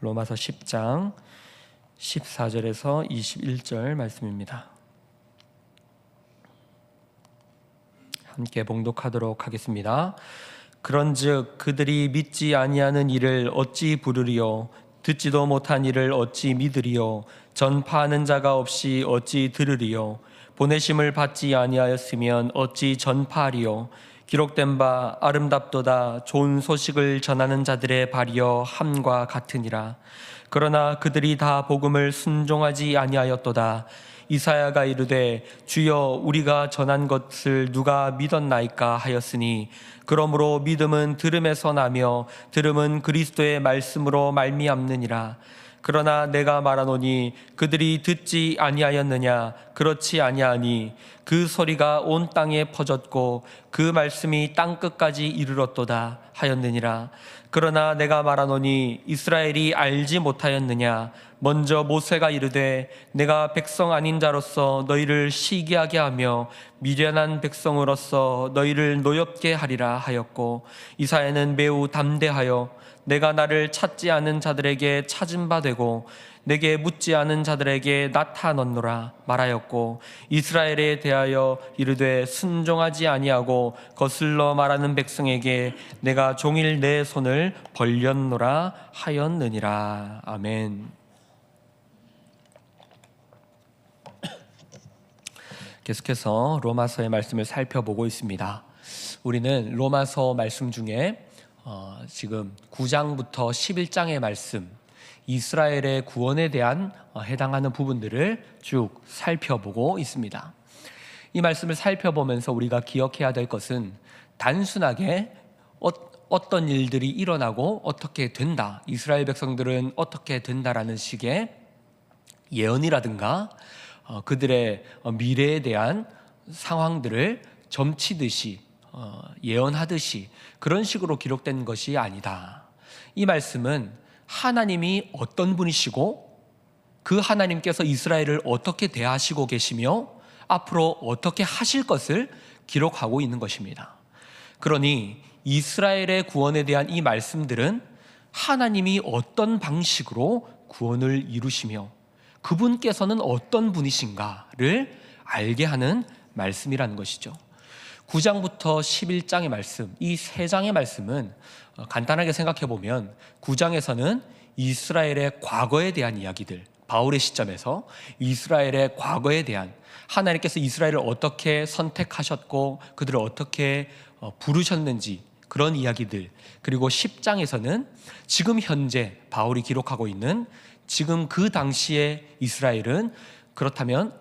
로마서 10장 14절에서 21절 말씀입니다. 함께 봉독하도록 하겠습니다. 그런즉 그들이 믿지 아니하는 이를 어찌 부르리요? 듣지도 못한 이를 어찌 믿으리요? 전파하는 자가 없이 어찌 들으리요? 보내심을 받지 아니하였으면 어찌 전파하리요? 기록된 바 아름답도다 좋은 소식을 전하는 자들의 발이여 함과 같으니라. 그러나 그들이 다 복음을 순종하지 아니하였도다. 이사야가 이르되 주여 우리가 전한 것을 누가 믿었나이까 하였으니 그러므로 믿음은 들음에서 나며 들음은 그리스도의 말씀으로 말미암느니라. 그러나 내가 말하노니 그들이 듣지 아니하였느냐? 그렇지 아니하니 그 소리가 온 땅에 퍼졌고 그 말씀이 땅 끝까지 이르렀도다 하였느니라. 그러나 내가 말하노니 이스라엘이 알지 못하였느냐? 먼저 모세가 이르되 내가 백성 아닌 자로서 너희를 시기하게 하며 미련한 백성으로서 너희를 노엽게 하리라 하였고, 이사야는 매우 담대하여 내가 나를 찾지 않은 자들에게 찾은 바 되고 내게 묻지 않은 자들에게 나타났노라 말하였고, 이스라엘에 대하여 이르되 순종하지 아니하고 거슬러 말하는 백성에게 내가 종일 내 손을 벌렸노라 하였느니라. 아멘. 계속해서 로마서의 말씀을 살펴보고 있습니다. 우리는 로마서 말씀 중에 지금 9장부터 11장의 말씀, 이스라엘의 구원에 대한 해당하는 부분들을 쭉 살펴보고 있습니다. 이 말씀을 살펴보면서 우리가 기억해야 될 것은 단순하게 어떤 일들이 일어나고 어떻게 된다, 이스라엘 백성들은 어떻게 된다라는 식의 예언이라든가 그들의 미래에 대한 상황들을 점치듯이 예언하듯이 그런 식으로 기록된 것이 아니다. 이 말씀은 하나님이 어떤 분이시고 그 하나님께서 이스라엘을 어떻게 대하시고 계시며 앞으로 어떻게 하실 것을 기록하고 있는 것입니다. 그러니 이스라엘의 구원에 대한 이 말씀들은 하나님이 어떤 방식으로 구원을 이루시며 그분께서는 어떤 분이신가를 알게 하는 말씀이라는 것이죠. 9장부터 11장의 말씀, 이 세 장의 말씀은 간단하게 생각해 보면 9장에서는 이스라엘의 과거에 대한 이야기들, 바울의 시점에서 이스라엘의 과거에 대한, 하나님께서 이스라엘을 어떻게 선택하셨고 그들을 어떻게 부르셨는지 그런 이야기들, 그리고 10장에서는 지금 현재 바울이 기록하고 있는 지금 그 당시에 이스라엘은 그렇다면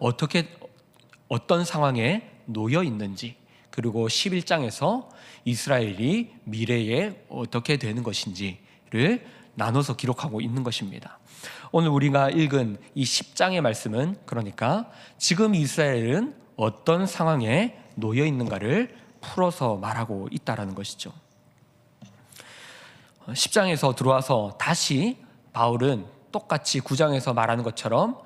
어떤 상황에 놓여 있는지, 그리고 11장에서 이스라엘이 미래에 어떻게 되는 것인지를 나눠서 기록하고 있는 것입니다. 오늘 우리가 읽은 이 10장의 말씀은 그러니까 지금 이스라엘은 어떤 상황에 놓여 있는가를 풀어서 말하고 있다는 것이죠. 10장에서 들어와서 다시 바울은 똑같이 9장에서 말하는 것처럼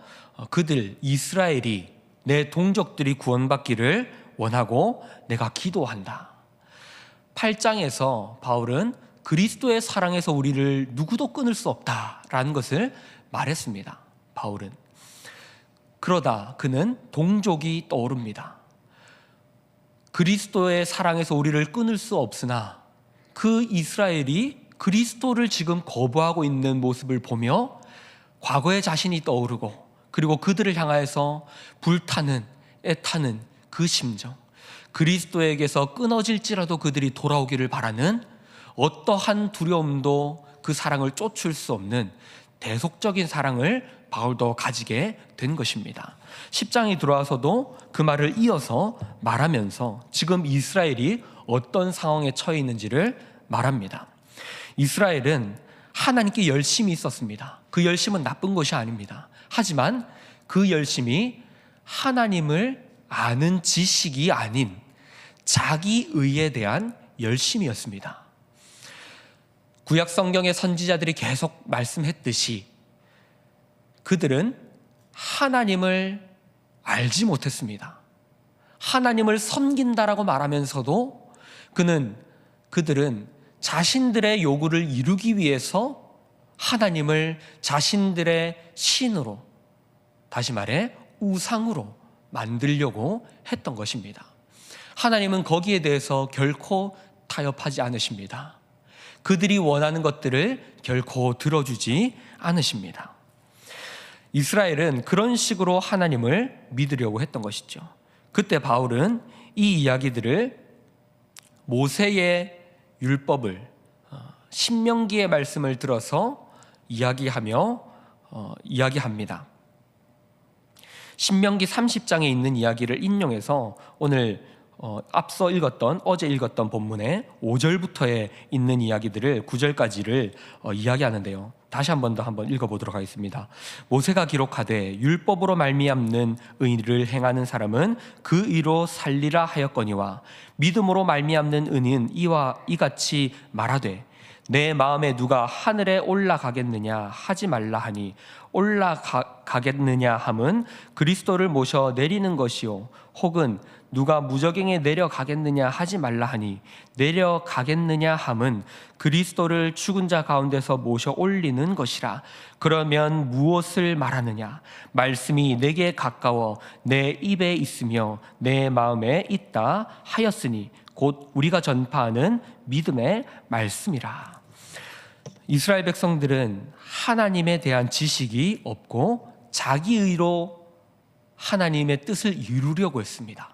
그들 이스라엘이, 내 동족들이 구원받기를 원하고 내가 기도한다. 8장에서 바울은 그리스도의 사랑에서 우리를 누구도 끊을 수 없다라는 것을 말했습니다. 바울은 그러다 그는 동족이 떠오릅니다. 그리스도의 사랑에서 우리를 끊을 수 없으나 그 이스라엘이 그리스도를 지금 거부하고 있는 모습을 보며 과거의 자신이 떠오르고, 그리고 그들을 향하여서 불타는, 애타는 그 심정, 그리스도에게서 끊어질지라도 그들이 돌아오기를 바라는 어떠한 두려움도 그 사랑을 쫓을 수 없는 대속적인 사랑을 바울도 가지게 된 것입니다. 10장이 들어와서도 그 말을 이어서 말하면서 지금 이스라엘이 어떤 상황에 처해 있는지를 말합니다. 이스라엘은 하나님께 열심이 있었습니다. 그 열심은 나쁜 것이 아닙니다. 하지만 그 열심이 하나님을 아는 지식이 아닌 자기 의에 대한 열심이었습니다. 구약 성경의 선지자들이 계속 말씀했듯이 그들은 하나님을 알지 못했습니다. 하나님을 섬긴다라고 말하면서도 그들은 자신들의 요구를 이루기 위해서 하나님을 자신들의 신으로, 다시 말해 우상으로 만들려고 했던 것입니다. 하나님은 거기에 대해서 결코 타협하지 않으십니다. 그들이 원하는 것들을 결코 들어주지 않으십니다. 이스라엘은 그런 식으로 하나님을 믿으려고 했던 것이죠. 그때 바울은 이 이야기들을 모세의 율법을, 신명기의 말씀을 들어서 이야기합니다. 신명기 30장에 있는 이야기를 인용해서 오늘 어제 읽었던 본문의 5절부터에 있는 이야기들을 9절까지를 이야기하는데요. 다시 한번 읽어보도록 하겠습니다. 모세가 기록하되 율법으로 말미암는 의를 행하는 사람은 그 의로 살리라 하였거니와 믿음으로 말미암는 의는 이같이 말하되 내 마음에 누가 하늘에 올라가겠느냐 하지 말라 하니 올라가겠느냐 함은 그리스도를 모셔 내리는 것이요 혹은 누가 무저갱에 내려가겠느냐 하지 말라 하니 내려가겠느냐 함은 그리스도를 죽은 자 가운데서 모셔 올리는 것이라. 그러면 무엇을 말하느냐? 말씀이 내게 가까워 내 입에 있으며 내 마음에 있다 하였으니 곧 우리가 전파하는 믿음의 말씀이라. 이스라엘 백성들은 하나님에 대한 지식이 없고 자기의로 하나님의 뜻을 이루려고 했습니다.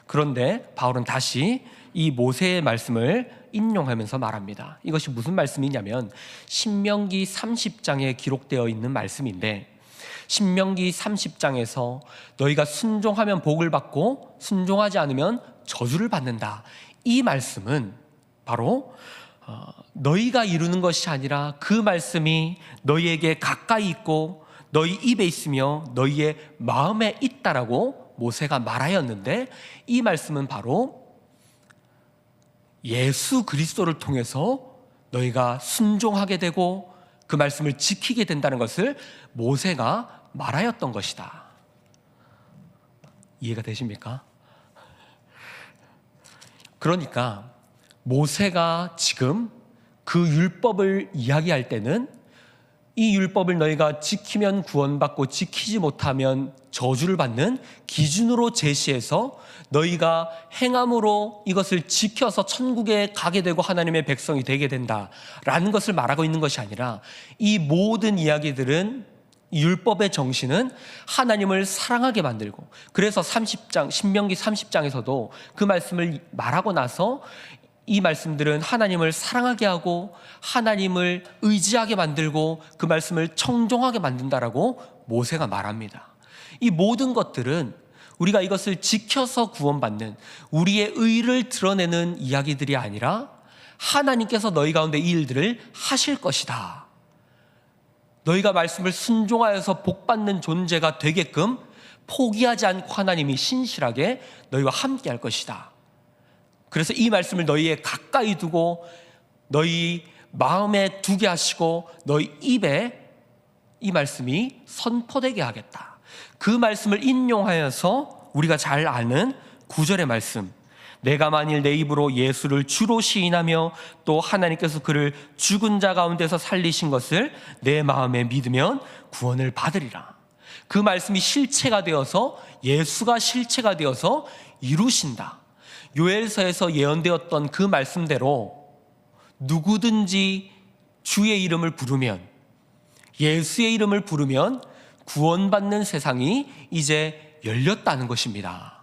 그런데 바울은 다시 이 모세의 말씀을 인용하면서 말합니다. 이것이 무슨 말씀이냐면 신명기 30장에 기록되어 있는 말씀인데, 신명기 30장에서 너희가 순종하면 복을 받고 순종하지 않으면 저주를 받는다. 이 말씀은 바로 너희가 이루는 것이 아니라 그 말씀이 너희에게 가까이 있고 너희 입에 있으며 너희의 마음에 있다라고 모세가 말하였는데, 이 말씀은 바로 예수 그리스도를 통해서 너희가 순종하게 되고 그 말씀을 지키게 된다는 것을 모세가 말하였던 것이다. 이해가 되십니까? 그러니까 모세가 지금 그 율법을 이야기할 때는 이 율법을 너희가 지키면 구원받고 지키지 못하면 저주를 받는 기준으로 제시해서 너희가 행함으로 이것을 지켜서 천국에 가게 되고 하나님의 백성이 되게 된다라는 것을 말하고 있는 것이 아니라, 이 모든 이야기들은 율법의 정신은 하나님을 사랑하게 만들고, 그래서 신명기 30장에서도 그 말씀을 말하고 나서 이 말씀들은 하나님을 사랑하게 하고 하나님을 의지하게 만들고 그 말씀을 청종하게 만든다라고 모세가 말합니다. 이 모든 것들은 우리가 이것을 지켜서 구원받는 우리의 의를 드러내는 이야기들이 아니라 하나님께서 너희 가운데 이 일들을 하실 것이다. 너희가 말씀을 순종하여서 복받는 존재가 되게끔 포기하지 않고 하나님이 신실하게 너희와 함께 할 것이다. 그래서 이 말씀을 너희에 가까이 두고 너희 마음에 두게 하시고 너희 입에 이 말씀이 선포되게 하겠다. 그 말씀을 인용하여서 우리가 잘 아는 9절의 말씀, 내가 만일 내 입으로 예수를 주로 시인하며 또 하나님께서 그를 죽은 자 가운데서 살리신 것을 내 마음에 믿으면 구원을 받으리라. 그 말씀이 실체가 되어서, 예수가 실체가 되어서 이루신다. 요엘서에서 예언되었던 그 말씀대로 누구든지 주의 이름을 부르면, 예수의 이름을 부르면 구원받는 세상이 이제 열렸다는 것입니다.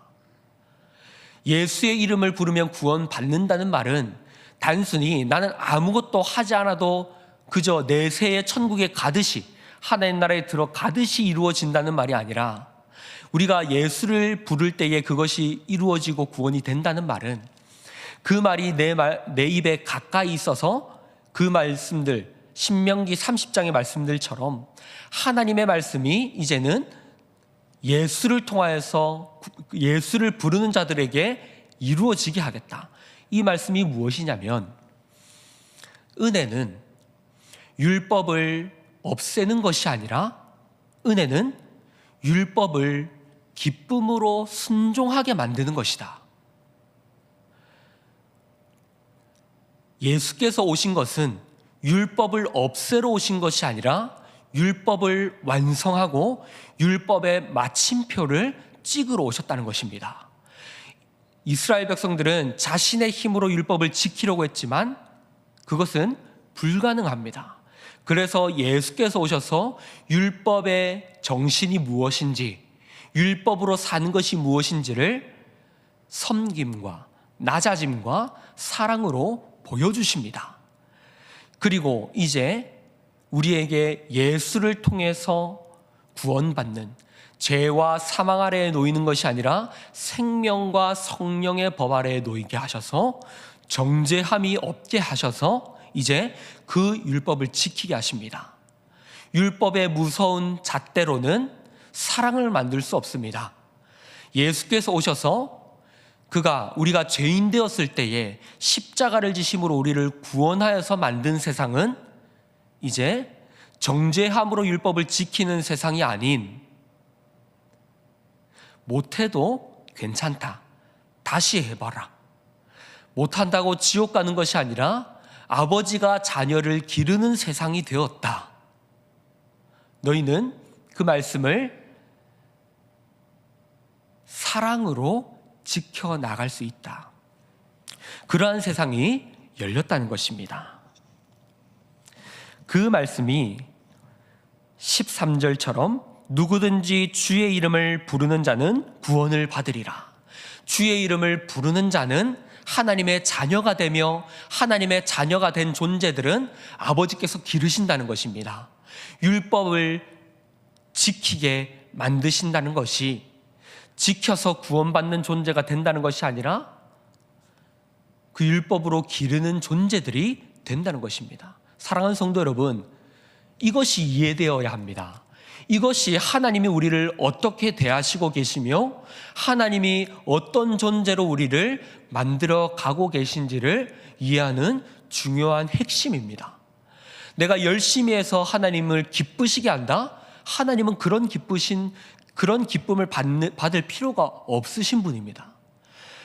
예수의 이름을 부르면 구원받는다는 말은 단순히 나는 아무것도 하지 않아도 그저 내세의 천국에 가듯이, 하나님 나라에 들어가듯이 이루어진다는 말이 아니라, 우리가 예수를 부를 때에 그것이 이루어지고 구원이 된다는 말은 그 말이 내 입에 가까이 있어서 그 말씀들, 신명기 30장의 말씀들처럼 하나님의 말씀이 이제는 예수를 통하여서 예수를 부르는 자들에게 이루어지게 하겠다. 이 말씀이 무엇이냐면, 은혜는 율법을 없애는 것이 아니라 은혜는 율법을 기쁨으로 순종하게 만드는 것이다. 예수께서 오신 것은 율법을 없애러 오신 것이 아니라 율법을 완성하고 율법의 마침표를 찍으러 오셨다는 것입니다. 이스라엘 백성들은 자신의 힘으로 율법을 지키려고 했지만 그것은 불가능합니다. 그래서 예수께서 오셔서 율법의 정신이 무엇인지, 율법으로 사는 것이 무엇인지를 섬김과 낮아짐과 사랑으로 보여주십니다. 그리고 이제 우리에게 예수를 통해서 구원받는, 죄와 사망 아래에 놓이는 것이 아니라 생명과 성령의 법 아래에 놓이게 하셔서 정죄함이 없게 하셔서 이제 그 율법을 지키게 하십니다. 율법의 무서운 잣대로는 사랑을 만들 수 없습니다. 예수께서 오셔서 우리가 죄인 되었을 때에 십자가를 지심으로 우리를 구원하여서 만든 세상은 이제 정죄함으로 율법을 지키는 세상이 아닌, 못해도 괜찮다, 다시 해봐라, 못한다고 지옥 가는 것이 아니라 아버지가 자녀를 기르는 세상이 되었다. 너희는 그 말씀을 사랑으로 지켜나갈 수 있다. 그러한 세상이 열렸다는 것입니다. 그 말씀이 13절처럼 누구든지 주의 이름을 부르는 자는 구원을 받으리라. 주의 이름을 부르는 자는 하나님의 자녀가 되며 하나님의 자녀가 된 존재들은 아버지께서 기르신다는 것입니다. 율법을 지키게 만드신다는 것이 지켜서 구원받는 존재가 된다는 것이 아니라 그 율법으로 기르는 존재들이 된다는 것입니다. 사랑하는 성도 여러분, 이것이 이해되어야 합니다. 이것이 하나님이 우리를 어떻게 대하시고 계시며 하나님이 어떤 존재로 우리를 만들어 가고 계신지를 이해하는 중요한 핵심입니다. 내가 열심히 해서 하나님을 기쁘시게 한다? 하나님은 그런 기쁨을 받을 필요가 없으신 분입니다.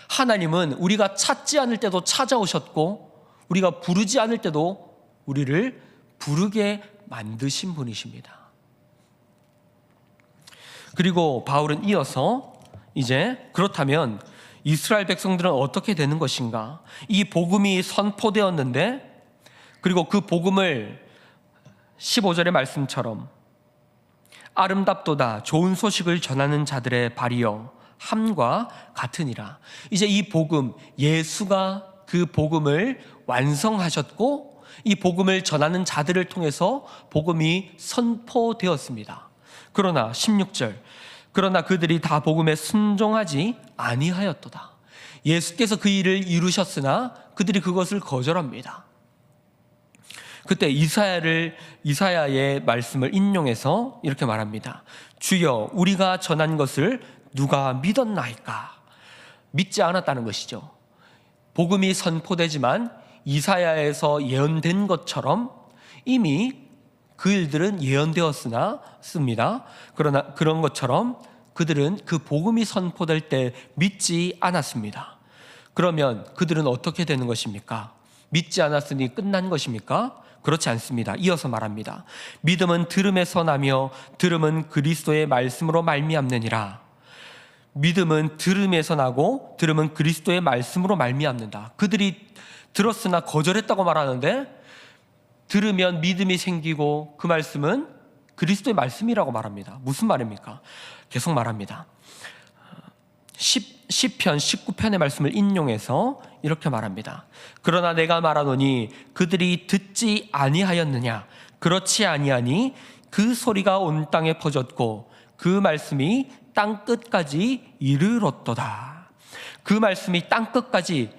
하나님은 우리가 찾지 않을 때도 찾아오셨고 우리가 부르지 않을 때도 우리를 부르게 만드신 분이십니다. 그리고 바울은 이어서 이제 그렇다면 이스라엘 백성들은 어떻게 되는 것인가? 이 복음이 선포되었는데, 그리고 그 복음을 15절의 말씀처럼 아름답도다 좋은 소식을 전하는 자들의 발이여 함과 같으니라. 이제 이 복음, 예수가 그 복음을 완성하셨고 이 복음을 전하는 자들을 통해서 복음이 선포되었습니다. 그러나 16절, 그러나 그들이 다 복음에 순종하지 아니하였도다. 예수께서 그 일을 이루셨으나 그들이 그것을 거절합니다. 그때 이사야의 말씀을 인용해서 이렇게 말합니다. 주여, 우리가 전한 것을 누가 믿었나이까? 믿지 않았다는 것이죠. 복음이 선포되지만 이사야에서 예언된 것처럼 이미 그 일들은 예언되었습니다. 그러나 그런 것처럼 그들은 그 복음이 선포될 때 믿지 않았습니다. 그러면 그들은 어떻게 되는 것입니까? 믿지 않았으니 끝난 것입니까? 그렇지 않습니다. 이어서 말합니다. 믿음은 들음에서 나며 들음은 그리스도의 말씀으로 말미암느니라. 믿음은 들음에서 나고 들음은 그리스도의 말씀으로 말미암는다. 그들이 들었으나 거절했다고 말하는데 들으면 믿음이 생기고 그 말씀은 그리스도의 말씀이라고 말합니다. 무슨 말입니까? 계속 말합니다. 시편 19편의 말씀을 인용해서 이렇게 말합니다. 그러나 내가 말하노니 그들이 듣지 아니하였느냐? 그렇지 아니하니 그 소리가 온 땅에 퍼졌고 그 말씀이 땅 끝까지 이르렀도다. 그 말씀이 땅 끝까지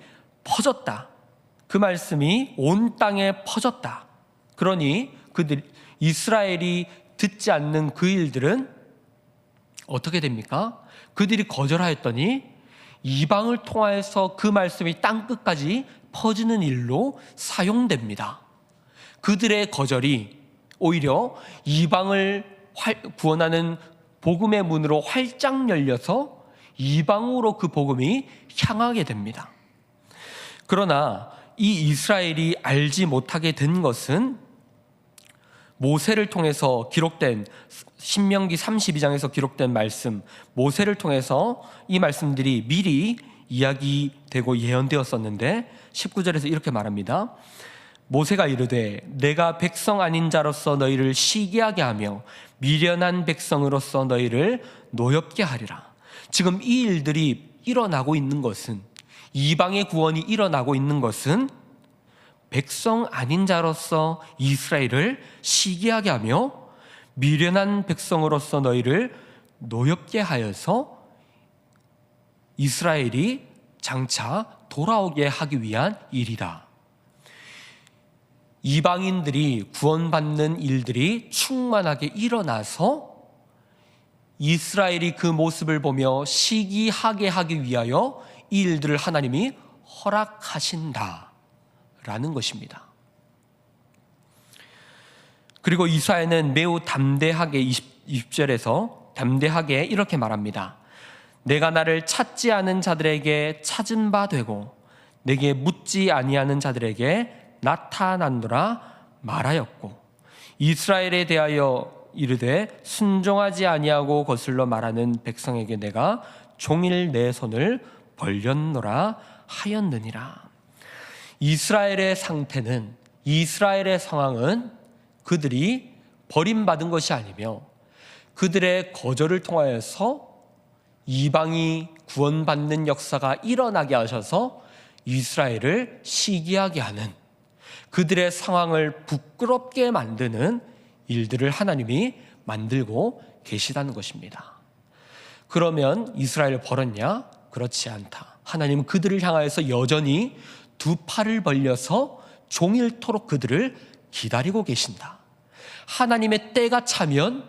퍼졌다. 그 말씀이 온 땅에 퍼졌다. 그러니 이스라엘이 듣지 않는 그 일들은 어떻게 됩니까? 그들이 거절하였더니 이방을 통하여서 그 말씀이 땅 끝까지 퍼지는 일로 사용됩니다. 그들의 거절이 오히려 이방을 구원하는 복음의 문으로 활짝 열려서 이방으로 그 복음이 향하게 됩니다. 그러나 이 이스라엘이 알지 못하게 된 것은 모세를 통해서 기록된 신명기 32장에서 기록된 말씀, 모세를 통해서 이 말씀들이 미리 이야기되고 예언되었었는데 19절에서 이렇게 말합니다. 모세가 이르되 내가 백성 아닌 자로서 너희를 시기하게 하며 미련한 백성으로서 너희를 노엽게 하리라. 지금 이 일들이 일어나고 있는 것은, 이방의 구원이 일어나고 있는 것은 백성 아닌 자로서 이스라엘을 시기하게 하며 미련한 백성으로서 너희를 노엽게 하여서 이스라엘이 장차 돌아오게 하기 위한 일이다. 이방인들이 구원받는 일들이 충만하게 일어나서 이스라엘이 그 모습을 보며 시기하게 하기 위하여 이 일들을 하나님이 허락하신다라는 것입니다. 그리고 이사야는 매우 담대하게 20절에서 담대하게 이렇게 말합니다. 내가 나를 찾지 않은 자들에게 찾은 바 되고 내게 묻지 아니하는 자들에게 나타난노라 말하였고 이스라엘에 대하여 이르되 순종하지 아니하고 거슬러 말하는 백성에게 내가 종일 내 손을 벌렸노라 하였느니라. 이스라엘의 상태는, 이스라엘의 상황은 그들이 버림받은 것이 아니며 그들의 거절을 통하여서 이방이 구원받는 역사가 일어나게 하셔서 이스라엘을 시기하게 하는, 그들의 상황을 부끄럽게 만드는 일들을 하나님이 만들고 계시다는 것입니다. 그러면 이스라엘을 버렸냐? 그렇지 않다. 하나님은 그들을 향하여서 여전히 두 팔을 벌려서 종일토록 그들을 기다리고 계신다. 하나님의 때가 차면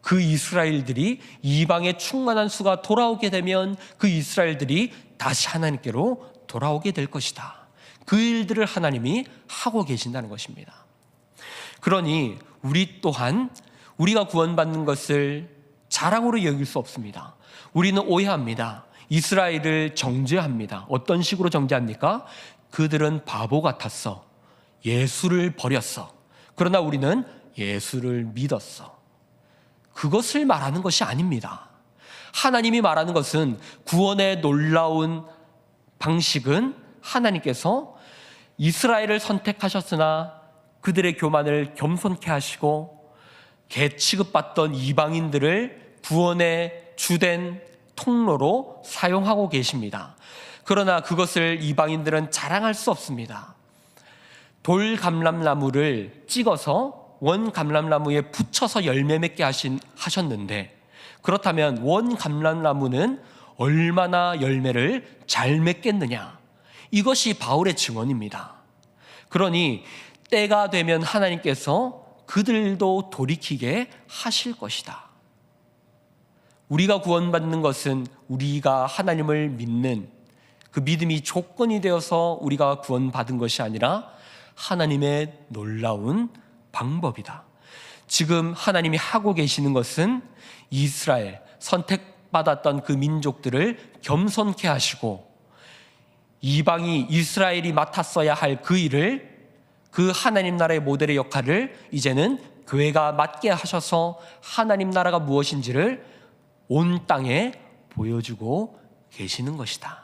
그 이스라엘들이, 이방의 충만한 수가 돌아오게 되면 그 이스라엘들이 다시 하나님께로 돌아오게 될 것이다. 그 일들을 하나님이 하고 계신다는 것입니다. 그러니 우리 또한 우리가 구원받는 것을 자랑으로 여길 수 없습니다. 우리는 오해합니다. 이스라엘을 정죄합니다. 어떤 식으로 정죄합니까? 그들은 바보 같았어. 예수를 버렸어. 그러나 우리는 예수를 믿었어. 그것을 말하는 것이 아닙니다. 하나님이 말하는 것은, 구원의 놀라운 방식은 하나님께서 이스라엘을 선택하셨으나 그들의 교만을 겸손케 하시고 개 취급받던 이방인들을 구원의 주된 통로로 사용하고 계십니다. 그러나 그것을 이방인들은 자랑할 수 없습니다. 돌 감람나무를 찍어서 원 감람나무에 붙여서 열매 맺게 하셨는데, 그렇다면 원 감람나무는 얼마나 열매를 잘 맺겠느냐? 이것이 바울의 증언입니다. 그러니 때가 되면 하나님께서 그들도 돌이키게 하실 것이다. 우리가 구원받는 것은 우리가 하나님을 믿는 그 믿음이 조건이 되어서 우리가 구원받은 것이 아니라 하나님의 놀라운 방법이다. 지금 하나님이 하고 계시는 것은 이스라엘, 선택받았던 그 민족들을 겸손케 하시고 이방이, 이스라엘이 맡았어야 할 그 일을, 그 하나님 나라의 모델의 역할을 이제는 교회가 맡게 하셔서 하나님 나라가 무엇인지를 온 땅에 보여주고 계시는 것이다.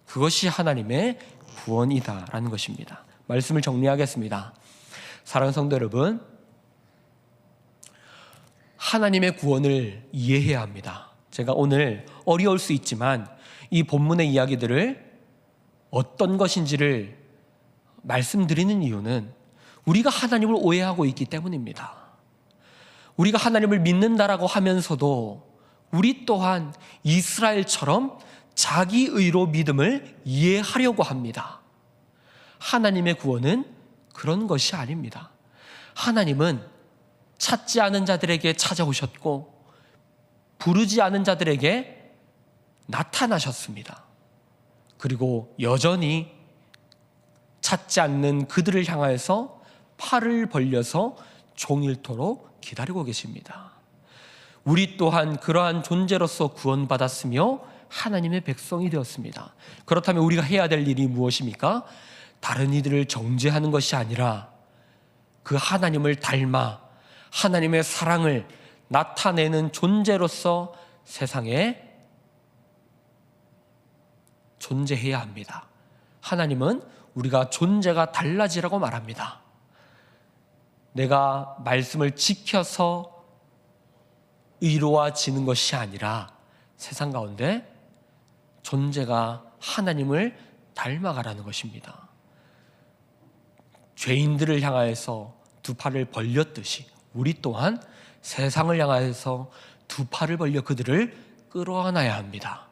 그것이 하나님의 구원이다라는 것입니다. 말씀을 정리하겠습니다. 사랑하는 성도 여러분, 하나님의 구원을 이해해야 합니다. 제가 오늘 어려울 수 있지만 이 본문의 이야기들을 어떤 것인지를 말씀드리는 이유는 우리가 하나님을 오해하고 있기 때문입니다. 우리가 하나님을 믿는다라고 하면서도 우리 또한 이스라엘처럼 자기 의로 믿음을 이해하려고 합니다. 하나님의 구원은 그런 것이 아닙니다. 하나님은 찾지 않은 자들에게 찾아오셨고 부르지 않은 자들에게 나타나셨습니다. 그리고 여전히 찾지 않는 그들을 향하여서 팔을 벌려서 종일토록 기다리고 계십니다. 우리 또한 그러한 존재로서 구원받았으며 하나님의 백성이 되었습니다. 그렇다면 우리가 해야 될 일이 무엇입니까? 다른 이들을 정죄하는 것이 아니라 그 하나님을 닮아 하나님의 사랑을 나타내는 존재로서 세상에 존재해야 합니다. 하나님은 우리가 존재가 달라지라고 말합니다. 내가 말씀을 지켜서 의로워지는 것이 아니라 세상 가운데 존재가 하나님을 닮아가라는 것입니다. 죄인들을 향하여서 두 팔을 벌렸듯이 우리 또한 세상을 향하여서 두 팔을 벌려 그들을 끌어안아야 합니다.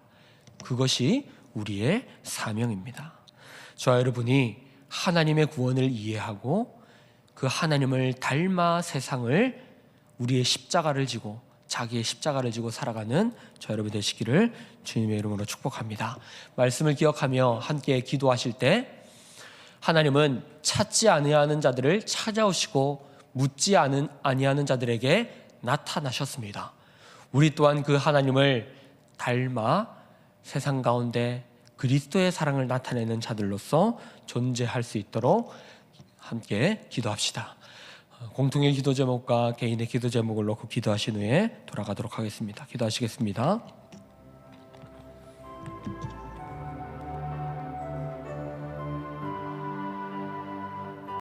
그것이 우리의 사명입니다. 저와 여러분이 하나님의 구원을 이해하고 그 하나님을 닮아 세상을 우리의 십자가를 지고 자기의 십자가를 지고 살아가는 저와 여러분 되시기를 주님의 이름으로 축복합니다. 말씀을 기억하며 함께 기도하실 때 하나님은 찾지 아니하는 자들을 찾아오시고 묻지 아니하는 자들에게 나타나셨습니다. 우리 또한 그 하나님을 닮아 세상 가운데 그리스도의 사랑을 나타내는 자들로서 존재할 수 있도록 함께 기도합시다. 공통의 기도 제목과 개인의 기도 제목을 놓고 기도하신 후에 돌아가도록 하겠습니다. 기도하시겠습니다.